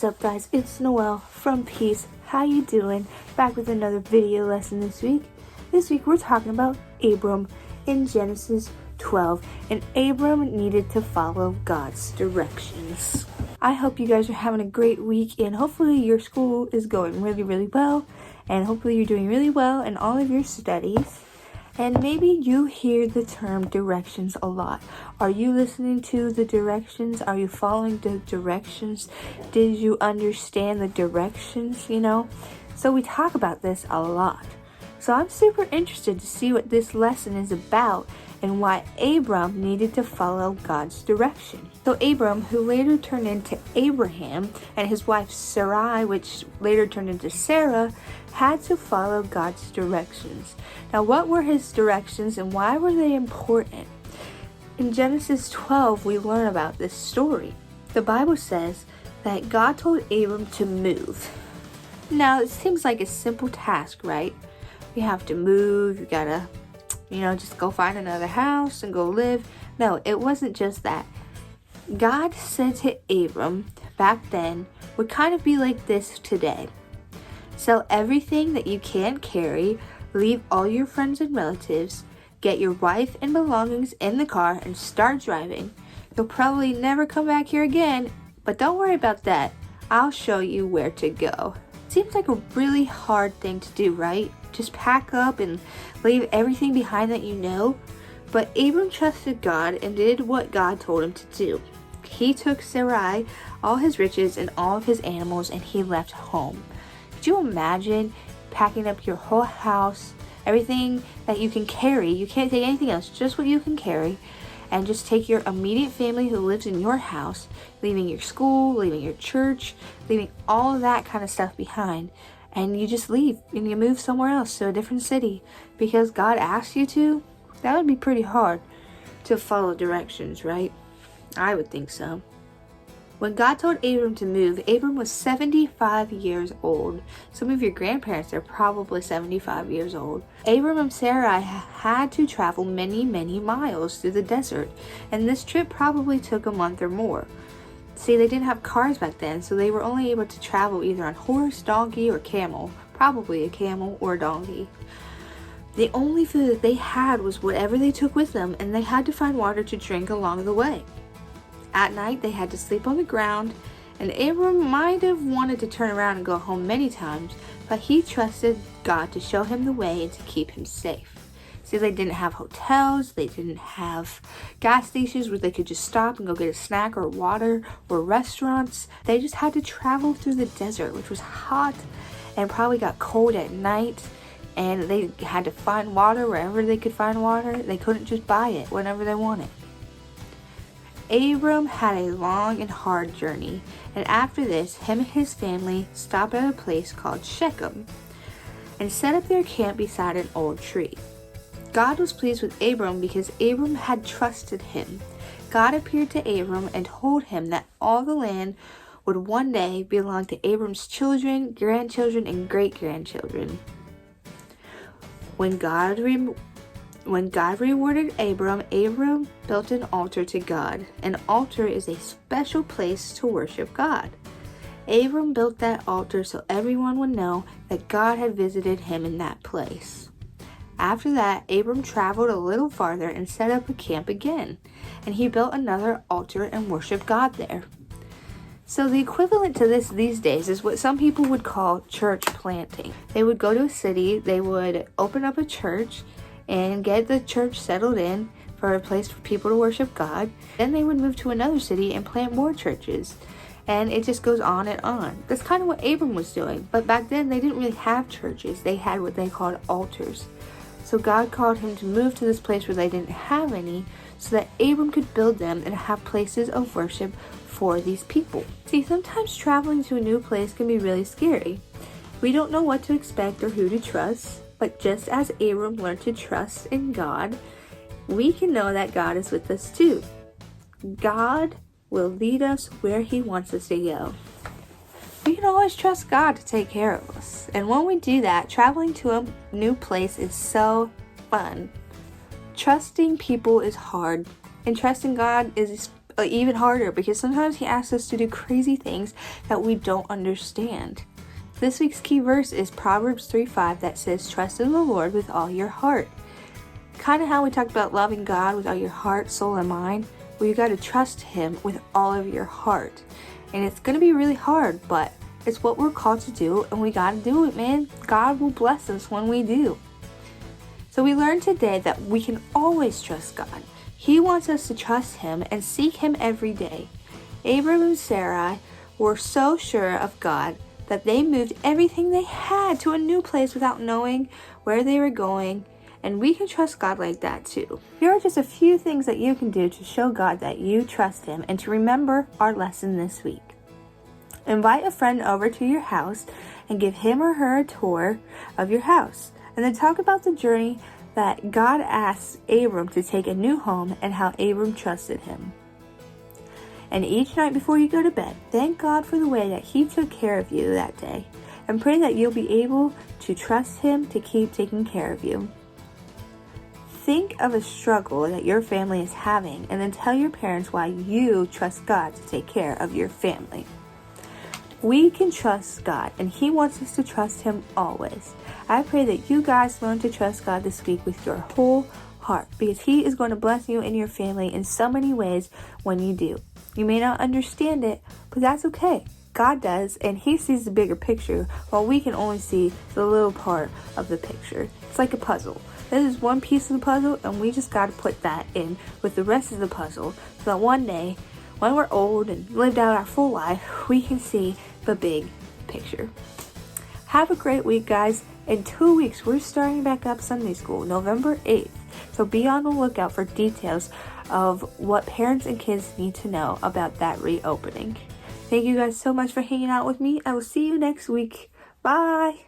up, guys? It's Noelle from Peace. How you doing? Back with another video lesson this week. This week we're talking about Abram in Genesis 12, and Abram needed to follow God's directions. I hope you guys are having a great week, and hopefully your school is going really well, and hopefully you're doing really well in all of your studies. And maybe you hear the term directions a lot. Are you listening to the directions? Are you following the directions? Did you understand the directions, So we talk about this a lot. So I'm super interested to see what this lesson is about and why Abram needed to follow God's direction. So Abram, who later turned into Abraham, and his wife Sarai, which later turned into Sarah, had to follow God's directions. Now, what were his directions and why were they important? In Genesis 12, we learn about this story. The Bible says that God told Abram to move. Now, it seems like a simple task, right? You have to move, you gotta, just go find another house and go live. No, it wasn't just that. God said to Abram back then would kind of be like this today. Sell everything that you can't carry, leave all your friends and relatives, get your wife and belongings in the car and start driving. You'll probably never come back here again, but don't worry about that. I'll show you where to go. Seems like a really hard thing to do, right? Just pack up and leave everything behind that you know. But Abram trusted God and did what God told him to do. He took Sarai, all his riches, and all of his animals, and he left home. Could you imagine packing up your whole house, everything that you can carry? You can't take anything else, just what you can carry, and just take your immediate family who lives in your house, leaving your school, leaving your church, leaving all of that kind of stuff behind, and you just leave and you move somewhere else to a different city because God asked you to? That would be pretty hard to follow directions, right? I would think so. When God told Abram to move, Abram was 75 years old. Some of your grandparents are probably 75 years old. Abram and Sarai had to travel many miles through the desert, and this trip probably took a month or more. See, they didn't have cars back then, so they were only able to travel either on horse, donkey, or camel. Probably a camel or a donkey. The only food that they had was whatever they took with them, and they had to find water to drink along the way. At night, they had to sleep on the ground, and Abram might have wanted to turn around and go home many times, but he trusted God to show him the way and to keep him safe. See, they didn't have hotels, they didn't have gas stations where they could just stop and go get a snack or water or restaurants. They just had to travel through the desert, which was hot and probably got cold at night, and they had to find water wherever they could find water. They couldn't just buy it whenever they wanted. Abram had a long and hard journey, and after this, him and his family stopped at a place called Shechem and set up their camp beside an old tree. God was pleased with Abram because Abram had trusted him. God appeared to Abram and told him that all the land would one day belong to Abram's children, grandchildren, and great-grandchildren. When God rewarded Abram built an altar to God. An altar is a special place to worship God. Abram built that altar so everyone would know that God had visited him in that place. After that, Abram traveled a little farther and set up a camp again, and he built another altar and worshiped God there. So the equivalent to this these days is what some people would call church planting. They would go to a city, they would open up a church, and get the church settled in for a place for people to worship God. Then they would move to another city and plant more churches. And it just goes on and on. That's kind of what Abram was doing. But back then, they didn't really have churches. They had what they called altars. So God called him to move to this place where they didn't have any, so that Abram could build them and have places of worship for these people. See, sometimes traveling to a new place can be really scary. We don't know what to expect or who to trust. But just as Abram learned to trust in God, we can know that God is with us too. God will lead us where he wants us to go. We can always trust God to take care of us. And when we do that, traveling to a new place is so fun. Trusting people is hard, and trusting God is even harder, because sometimes he asks us to do crazy things that we don't understand. This week's key verse is Proverbs 3:5 that says, "Trust in the Lord with all your heart." Kind of how we talked about loving God with all your heart, soul, and mind. Well, you got to trust him with all of your heart. And it's going to be really hard, but it's what we're called to do, and we got to do it, man. God will bless us when we do. So we learned today that we can always trust God. He wants us to trust him and seek him every day. Abram and Sarai were so sure of God that they moved everything they had to a new place without knowing where they were going. And we can trust God like that too. Here are just a few things that you can do to show God that you trust him and to remember our lesson this week. Invite a friend over to your house and give him or her a tour of your house. And then talk about the journey that God asked Abram to take a new home and how Abram trusted him. And each night before you go to bed, thank God for the way that he took care of you that day. And pray that you'll be able to trust him to keep taking care of you. Think of a struggle that your family is having and then tell your parents why you trust God to take care of your family. We can trust God, and he wants us to trust him always. I pray that you guys learn to trust God this week with your whole heart, because he is going to bless you and your family in so many ways when you do. You may not understand it, but that's okay. God does, and he sees the bigger picture while we can only see the little part of the picture. It's like a puzzle. This is one piece of the puzzle, and we just got to put that in with the rest of the puzzle so that one day, when we're old and lived out our full life, we can see the big picture. Have a great week, guys. In 2 weeks, we're starting back up Sunday school, November 8th. So be on the lookout for details of what parents and kids need to know about that reopening. Thank you guys so much for hanging out with me. I will see you next week. Bye.